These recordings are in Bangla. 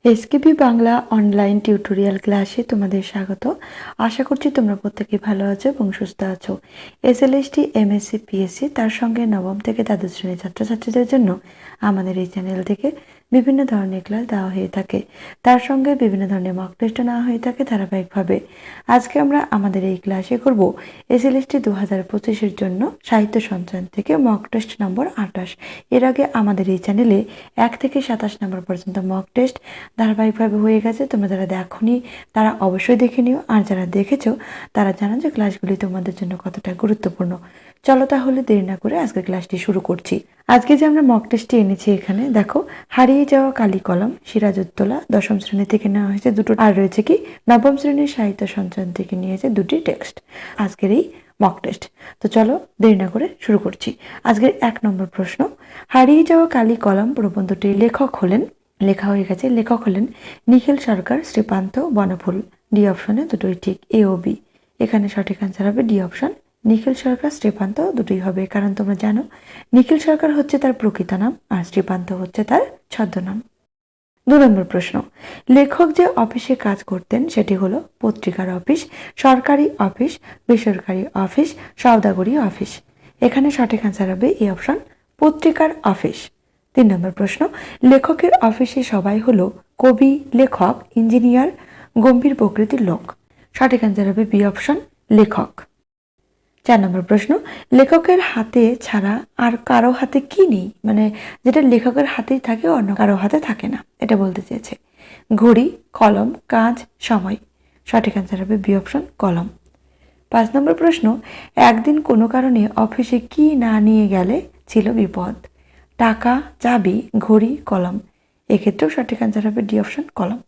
এসকেবি বাংলা অনলাইন টিউটোরিয়াল ক্লাসে তোমাদের স্বাগত। আশা করছি তোমরা প্রত্যেকে ভালো আছো এবং সুস্থ আছো। এসএলএসটি এমএসসি পিএসসি তার সঙ্গে নবম থেকে দ্বাদশ শ্রেণীর ছাত্রছাত্রীদের জন্য আমাদের এই চ্যানেল থেকে বিভিন্ন ধরনের ক্লাস দেওয়া হয়ে থাকে, তার সঙ্গে বিভিন্ন ধরনের মক টেস্টও নেওয়া হয়ে থাকে ধারাবাহিকভাবে। আজকে আমরা আমাদের এই ক্লাসে করব এসএলএসটি 2025-এর জন্য সাহিত্য সঞ্চয়ন থেকে মক টেস্ট নম্বর 28। এর আগে আমাদের এই চ্যানেলে 1 থেকে 27 নম্বর পর্যন্ত মক টেস্ট ধারাবাহিকভাবে হয়ে গেছে। তোমরা যারা দেখোনি তারা অবশ্যই দেখে নিও, আর যারা দেখেছো তারা জানো যে ক্লাসগুলি তোমাদের জন্য কতটা গুরুত্বপূর্ণ। চলো তাহলে দেরি না করে আজকে ক্লাসটি শুরু করছি। আজকে যে আমরা মক টেস্টটি এনেছি এখানে দেখো, হারিয়ে যাওয়া কালি কলম সিরাজউদ্দৌলা দশম শ্রেণী থেকে নেওয়া হয়েছে দুটো, আর রয়েছে কি নবম শ্রেণীর সাহিত্য সঞ্চয়ন থেকে নিয়েছে দুটি টেক্সট আজকের এই মক টেস্ট। তো চলো দেরি না করে শুরু করছি। আজকের 1 নম্বর প্রশ্ন, হারিয়ে যাওয়া কালি কলম প্রবন্ধটির লেখক হলেন, লেখা হয়ে গেছে, লেখক হলেন নিখিল সরকার, শ্রীকান্ত বনফুল। ডি অপশনে দুটোই ঠিক, এ ও বি। এখানে সঠিক আনসার হবে ডি অপশন, নিখিল সরকার শ্রীকান্ত দুটোই হবে, কারণ তোমরা জানো নিখিল সরকার হচ্ছে তার প্রকৃত নাম আর শ্রীকান্ত হচ্ছে তার ছদ্মনাম। 2 নম্বর প্রশ্ন, লেখক যে অফিসে কাজ করতেন সেটি হলো পত্রিকার অফিস, সরকারি অফিস, বেসরকারি অফিস, সওদাগরি অফিস। এখানে সঠিক আনসার হবে এ অপশন, পত্রিকার অফিস। 3 নম্বর প্রশ্ন, লেখকের অফিসে সবাই হলো কবি, লেখক, ইঞ্জিনিয়ার, গম্ভীর প্রকৃতির লোক। সঠিক আনসার হবে বি অপশন, লেখক। 4 নম্বর প্রশ্ন, লেখকের হাতে ছাড়া আর কারো হাতে কি নেই, মানে যেটা লেখকের হাতেই থাকে অন্য কারো হাতে থাকে না, এটা বলতে চেয়েছে। ঘড়ি, কলম, কাঁচ, সময়। সঠিক আনসার হবে বি অপশন, কলম। 5 নম্বর প্রশ্ন, একদিন কোনো কারণে অফিসে কি না নিয়ে গেলে ছিল বিপদ? টাকা, চাবি, ঘড়ি, কলম। এক্ষেত্রেও সঠিক আনসার হবে ডি অপশন, কলম।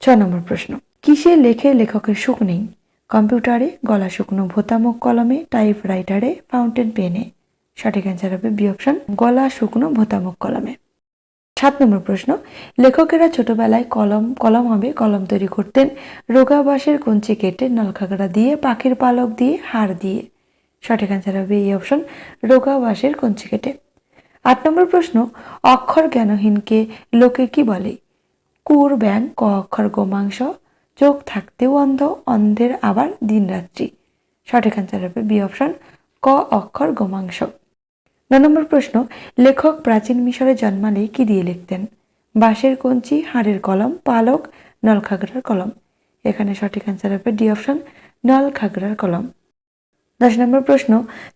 6 নম্বর প্রশ্ন, কিসে লেখে লেখকের সুখ নেই? কম্পিউটারে, গলা শুকনো ভোতামুখ কলমে, টাইপরাইটারে, ফাউন্টেন পেনে। সঠিক অ্যান্সার হবে বি অপশন, গলা শুকনো ভোতামুখ কলমে। 7 নম্বর প্রশ্ন, লেখকেরা ছোটবেলায় কলম হবে কলম তৈরি করতেন রোগা বাঁশের কঞ্চি কেটে, নলখাগড়া দিয়ে, পাখির পালক দিয়ে, হাড় দিয়ে। সঠিক অ্যান্সার হবে এই অপশন, রোগা বাঁশের কঞ্চি কেটে। 8 নম্বর প্রশ্ন, অক্ষর জ্ঞানহীনকে লোকে কি বলে? কুর ব্যাং, ক অক্ষর গোমাংস, চোখ থাকতেও অন্ধ, অন্ধের আবার দিন রাত্রি। সঠিক আনসার হবে বি অপশন, ক অক্ষর গোমাংস। 9 নম্বর প্রশ্ন, লেখক প্রাচীন মিশরে জন্মালে কি দিয়ে লিখতেন? বাঁশের কঞ্চি, হাড়ের কলম, পালক, নলখাগড়ার কলম। এখানে সঠিক আনসার হবে ডি অপশন, নলখাগড়ার কলম। 10 নম্বর প্রশ্ন,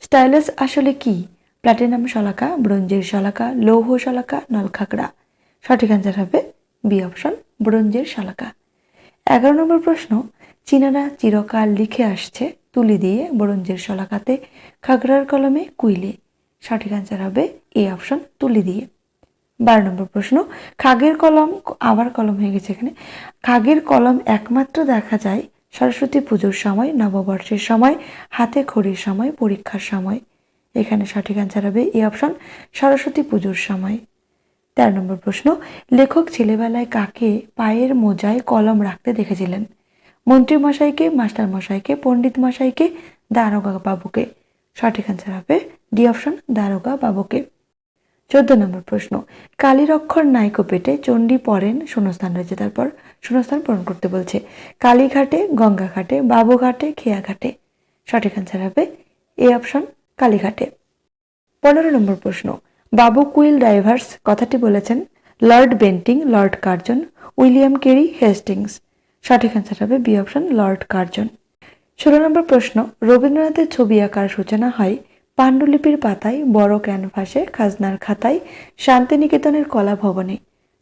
স্টাইলাস আসলে কি? প্লাটিনাম শলাকা, ব্রোঞ্জের শলাকা, লৌহ শলাকা, নলখাগড়া। সঠিক আনসার হবে বি অপশন, ব্রোঞ্জের শলাকা। 11 নম্বর প্রশ্ন, চীনারা চিরকাল লিখে আসছে তুলি দিয়ে, ব্রোঞ্জের শলাকাতে, খাগড়ার কলমে, কুইলে। সঠিক আনসার হবে এ অপশন, তুলি দিয়ে। 12 নম্বর প্রশ্ন, খাগের কলম, আবার কলম হয়ে গেছে এখানে, খাগের কলম একমাত্র দেখা যায় সরস্বতী পুজোর সময়, নববর্ষের সময়, হাতে খড়ির সময়, পরীক্ষার সময়। এখানে সঠিক আনসার হবে এ অপশন, সরস্বতী পুজোর সময়। 13 নম্বর প্রশ্ন, লেখক ছেলেবেলায় কাকে পায়ের মোজায় কলম রাখতে দেখেছিলেন? মন্ত্রী মশাইকে, মাস্টার মশাইকে, পণ্ডিত মশাইকে, দারোগা বাবুকে। সঠিক আনসার হবে ডি অপশন, দারোগা বাবুকে। 14 নম্বর প্রশ্ন, কালীর অক্ষর নাইকো পেটে, চণ্ডী পড়েন, শূন্যস্থান রয়েছে, তারপর শূন্যস্থান পূরণ করতে বলছে। কালীঘাটে, গঙ্গাঘাটে, বাবুঘাটে, খেয়াঘাটে। সঠিক আনসার হবে এ অপশন, কালীঘাটে। 15 নম্বর প্রশ্ন, বাবু কুইল ডাইভার্স কথাটি বলেছেন Lord Bentinck, Lord Curzon, William Carey, Hastings. সঠিক আনসার হবে বি অপশন, লর্ড কার্জন। 16 নম্বর প্রশ্ন, রবীন্দ্রনাথের ছবি আঁকার সূচনা হয় পাণ্ডুলিপির পাতায়, বড় ক্যানভাসে, খাজনার খাতায়, শান্তিনিকেতনের কলা ভবনে।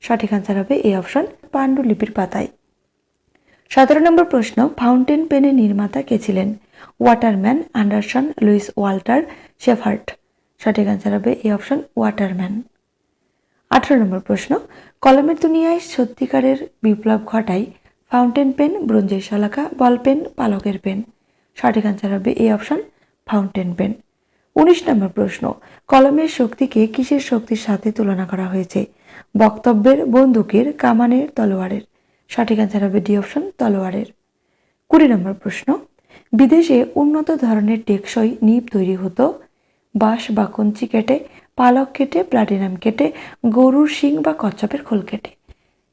সঠিক আনসার হবে এ অপশন, পাণ্ডুলিপির পাতায়। 17 নম্বর প্রশ্ন, ফাউন্টেন পেনের নির্মাতা কে ছিলেন? Waterman, Anderson, Lewis Walter, Shepherd. সঠিক আনসার হবে এ অপশন, ওয়াটারম্যান। 18 নম্বর প্রশ্ন, কলমের দুনিয়ায় সত্যিকারের বিপ্লব ঘটায় ফাউন্টেন পেন, ব্রোঞ্জের শলাকা, বল পেন, পালকের পেন। সঠিক আনসার হবে এ অপশন, ফাউন্টেন পেন। 19 নম্বর প্রশ্ন, কলমের শক্তিকে কিসের শক্তির সাথে তুলনা করা হয়েছে? বক্তব্যের, বন্দুকের, কামানের, তলোয়ারের। সঠিক আনসার হবে ডি অপশন, তলোয়ারের। 20 নম্বর প্রশ্ন, বিদেশে উন্নত ধরনের টেকসই নিব তৈরি হতো বাঁশ বা কঞ্চি কেটে, পালক কেটে, প্লাটিনাম কেটে, গরুর শিং বা কচ্ছপের খোল কেটে।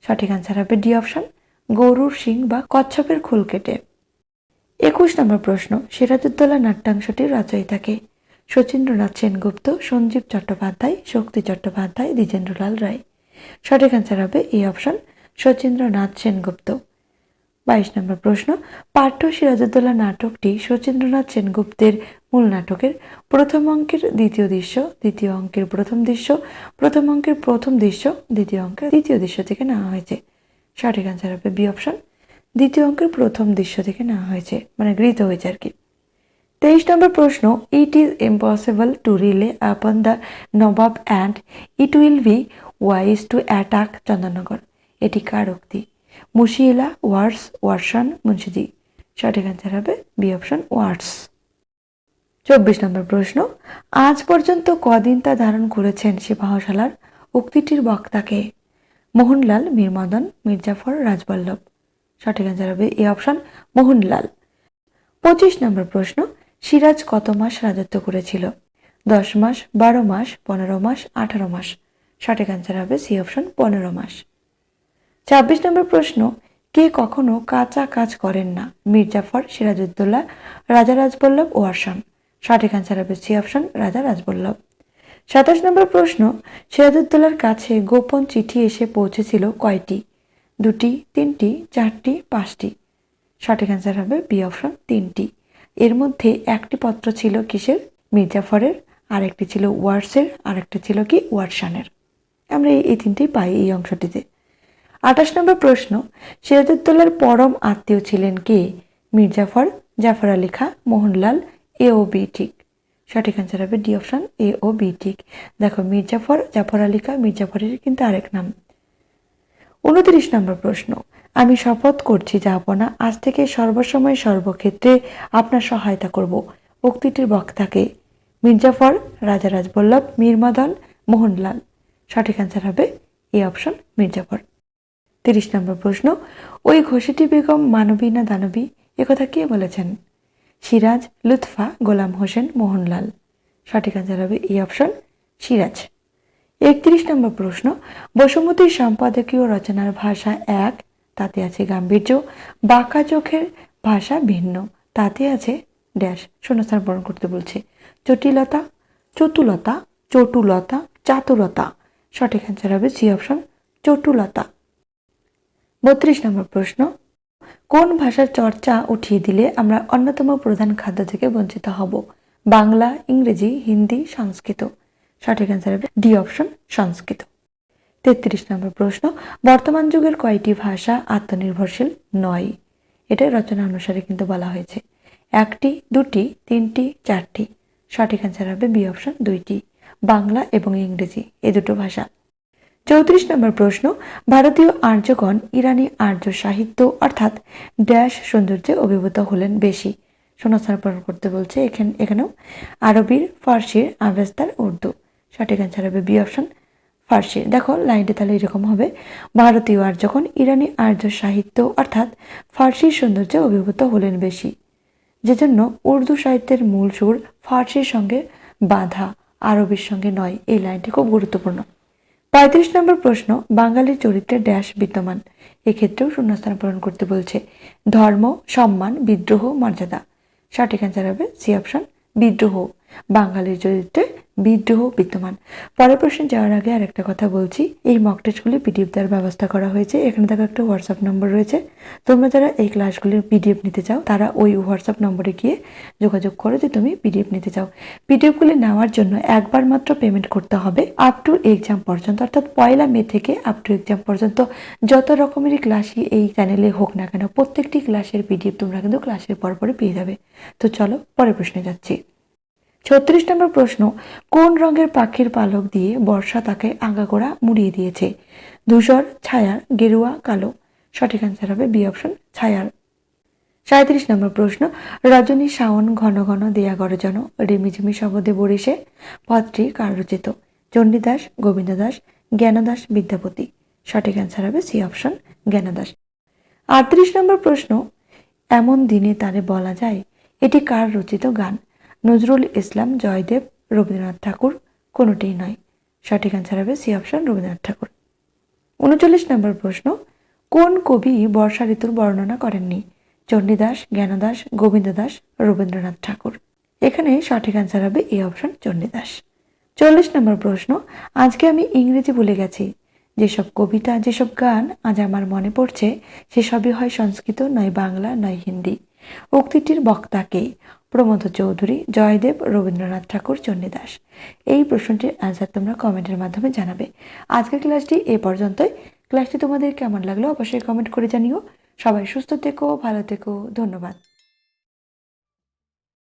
সঠিক অ্যান্সার হবে ডি অপশন, গরুর শিং বা কচ্ছপের খুল কেটে। 21 নম্বর প্রশ্ন, সিরাজউদ্দৌলা নাট্যাংশটির রচয়িতাকে? শচীন্দ্রনাথ সেনগুপ্ত, সঞ্জীব চট্টোপাধ্যায়, শক্তি চট্টোপাধ্যায়, দ্বিজেন্দ্রলাল রায়। সঠিক অ্যান্সার হবে এই অপশন, শচীন্দ্রনাথ সেনগুপ্ত। 22 নম্বর প্রশ্ন, পাঠ্য সিরাজউদ্দৌলা নাটকটি শচীন্দ্রনাথ সেনগুপ্তের মূল নাটকের প্রথম অঙ্কের দ্বিতীয় দৃশ্য, দ্বিতীয় অঙ্কের প্রথম দৃশ্য, প্রথম অঙ্কের প্রথম দৃশ্য, দ্বিতীয় অঙ্কের দ্বিতীয় দৃশ্য থেকে নেওয়া হয়েছে। সঠিক অ্যান্সার হবে বি অপশন, দ্বিতীয় অঙ্কের প্রথম দৃশ্য থেকে নেওয়া হয়েছে, মানে গৃহীত হয়েছে আর কি। 23 নম্বর প্রশ্ন, it is impossible to rely upon the nawab and it will be wise to attack Chandannagar. এটি কার উক্তি? মুশিলা, ওয়ার্স, ওয়ার্সান, মুন্সিজি। সঠিক অ্যান্সার হবে বি অপশন, ওয়ার্স। 24 নম্বর প্রশ্ন, আজ পর্যন্ত কদিন তা ধারণ করেছেন সিপাহশালার? উক্তিটির বক্তাকে? মোহনলাল, মীরমদন, মির্জাফর, রাজবল্লভ। সঠিক অ্যান্সার হবে এ অপশন, মোহনলাল। 25 নম্বর প্রশ্ন, সিরাজ কত মাস রাজত্ব করেছিল? 10 মাস, 12 মাস, 15 মাস, 18 মাস। সঠিক অ্যান্সার হবে সি অপশন, 15 মাস। 26 নম্বর প্রশ্ন, কে কখনো কাঁচা কাজ করেন না? মির্জাফর, সিরাজউদ্দৌলা, রাজা রাজবল্লভ, ওয়ারসান। সঠিক অ্যান্সার হবে সি অপশন, রাজা রাজবল্লভ। 27 নম্বর প্রশ্ন, সিরাজউদ্দৌলার কাছে গোপন চিঠি এসে পৌঁছেছিল কয়টি? 2টি, 3টি, 4টি, 5টি। সঠিক অ্যান্সার হবে বি অপশন, 3টি। এর মধ্যে একটি পত্র ছিল কিসের? মির্জাফরের, আরেকটি ছিল ওয়ার্সের, আরেকটি ছিল কি ওয়ারসানের। আমরা এই তিনটেই পাই এই অংশটিতে। 28 নম্বর প্রশ্ন, সিরাজউদ্দৌলার পরম আত্মীয় ছিলেন কে? মির্জাফর, জাফর আলী খাঁ, মোহনলাল, এ ও বি ঠিক। সঠিক অ্যান্সার হবে ডি অপশন, এ ও বি ঠিক। দেখো, মির্জাফর, জাফর আলী খাঁ মির্জাফরের কিন্তু আরেক নাম। 29 নম্বর প্রশ্ন, আমি শপথ করছি জাহাপনা আজ থেকে সর্বসময় সর্বক্ষেত্রে আপনার সহায়তা করব। উক্তিটির বক্তাকে? মির্জাফর, রাজা রাজবল্লভ, মীরমদন, মোহনলাল। সঠিক অ্যান্সার হবে এ অপশন, মির্জাফর। 30 নম্বর প্রশ্ন, ওই ঘোষিটি বেগম মানবী না দানবী একথা কে বলেছেন? সিরাজ, লুৎফা, গোলাম হোসেন, মোহনলাল। সঠিক অ্যান্সার হবে এই অপশন, সিরাজ। 31 নম্বর প্রশ্ন, বসুমতীর সম্পাদকীয় রচনার ভাষা এক, তাতে আছে গাম্ভীর্য, বাঁকা চোখের ভাষা ভিন্ন, তাতে আছে ড্যাশ। শূন্যস্থান পূরণ করতে বলছে। জটিলতা, চতুলতা, চটুলতা, চাতুরতা। সঠিক অ্যান্সার হবে সি অপশন, চটুলতা। 32 নম্বর প্রশ্ন, কোন ভাষার চর্চা উঠিয়ে দিলে আমরা অন্যতম প্রধান খাদ্য থেকে বঞ্চিত হব? বাংলা, ইংরেজি, হিন্দি, সংস্কৃত। সঠিক অ্যান্সার হবে ডি অপশন, সংস্কৃত। 33 নম্বর প্রশ্ন, বর্তমান যুগের কয়টি ভাষা আত্মনির্ভরশীল নয়? এটা রচনা অনুসারে কিন্তু বলা হয়েছে। 1টি, 2টি, 3টি, 4টি। সঠিক অ্যান্সার হবে বি অপশন, 2টি, বাংলা এবং ইংরেজি, এই দুটো ভাষা। 34 নম্বর প্রশ্ন, ভারতীয় আর্যগণ ইরানি আর্য সাহিত্য অর্থাৎ ড্যাশ সৌন্দর্যে অভিভূত হলেন বেশি। শূন্যস্থান পূরণ করতে বলছে। এখানেও আরবির, ফার্সির, আভেস্তার, উর্দু। সঠিক অ্যান্সার হবে বি অপশন, ফার্সি। দেখো, লাইনটা তাহলে এরকম হবে, ভারতীয় আর্যগণ ইরানি আর্য সাহিত্য অর্থাৎ ফার্সির সৌন্দর্যে অভিভূত হলেন বেশি, যেজন্য উর্দু সাহিত্যের মূল সুর ফার্সির সঙ্গে বাঁধা, আরবির সঙ্গে নয়। এই লাইনটি খুব গুরুত্বপূর্ণ। 35 নম্বর প্রশ্ন, বাঙালির চরিত্রে ড্যাশ বিদ্যমান? এক্ষেত্রেও শূন্যস্থান পূরণ করতে বলছে। ধর্ম, সম্মান, বিদ্রোহ, মর্যাদা। সঠিক অ্যান্সার হবে সি অপশন, বিদ্রোহ। বাঙালির চরিত্রে বিদ্রোহ বিদ্যমান। পরের প্রশ্নে যাওয়ার আগে আর একটা কথা বলছি, এই মক টেস্টগুলি পিডিএফ দেওয়ার ব্যবস্থা করা হয়েছে। এখানে দেখো একটা হোয়াটসঅ্যাপ নম্বর রয়েছে। তোমরা যারা এই ক্লাসগুলির পিডিএফ নিতে চাও তারা ওই হোয়াটসঅ্যাপ নম্বরে গিয়ে যোগাযোগ করো যে তুমি পিডিএফ নিতে চাও। পিডিএফগুলি নেওয়ার জন্য একবার মাত্র পেমেন্ট করতে হবে আপ টু এক্সাম পর্যন্ত, অর্থাৎ 1 মে থেকে আপ টু এক্সাম পর্যন্ত যত রকমেরই ক্লাসই এই চ্যানেলে হোক না কেন, প্রত্যেকটি ক্লাসের পিডিএফ তোমরা কিন্তু ক্লাসের পরপরে পেয়ে যাবে। তো চলো পরের প্রশ্নে যাচ্ছি। 36 নম্বর প্রশ্ন, কোন রঙের পাখির পালক দিয়ে বর্ষা তাকে আগাগোড়া মুড়িয়ে দিয়েছে? ধূসর, ছায়ার, গেরুয়া, কালো। সঠিক অ্যান্সার হবে বি অপশন, ছায়ার। 37 নম্বর প্রশ্ন, রজনী শাওন ঘন ঘন দেয়া গরজন রিমিঝিমি শব্দে বরিশে পদটি কার রচিত? চণ্ডীদাস, গোবিন্দ দাস, জ্ঞানদাস, বিদ্যাপতি। সঠিক অ্যান্সার হবে সি অপশন, জ্ঞানদাস। 38 নম্বর প্রশ্ন, এমন দিনে তারে বলা যায়, এটি কার রচিত গান? নজরুল ইসলাম, জয়দেব, রবীন্দ্রনাথ ঠাকুর, কোনোটিই নয়। সঠিক অ্যান্সার হবে সি অপশন, রবীন্দ্রনাথ ঠাকুর। 39 নম্বর প্রশ্ন, কোন কবি বর্ষা ঋতুর বর্ণনা করেননি? চণ্ডীদাস, জ্ঞানদাস, গোবিন্দ দাস, রবীন্দ্রনাথ ঠাকুর। এখানে সঠিক অ্যান্সার হবে এই অপশন, চণ্ডীদাস। 40 নম্বর প্রশ্ন, আজকে আমি ইংরেজি ভুলে গেছি। যেসব কবিতা, যেসব গান আজ আমার মনে পড়ছে সেসবই হয় সংস্কৃত, নয় বাংলা, নয় হিন্দি। উক্তিটির বক্তা কে? প্রমথ চৌধুরী, জয়দেব, রবীন্দ্রনাথ ঠাকুর, চণ্ডীদাস। এই প্রশ্নটির অ্যান্সার তোমরা কমেন্টের মাধ্যমে জানাবে। আজকের ক্লাসটি এ পর্যন্তই। ক্লাসটি তোমাদের কেমন লাগলো অবশ্যই কমেন্ট করে জানিও। সবাই সুস্থ থেকো, ভালো থেকো, ধন্যবাদ।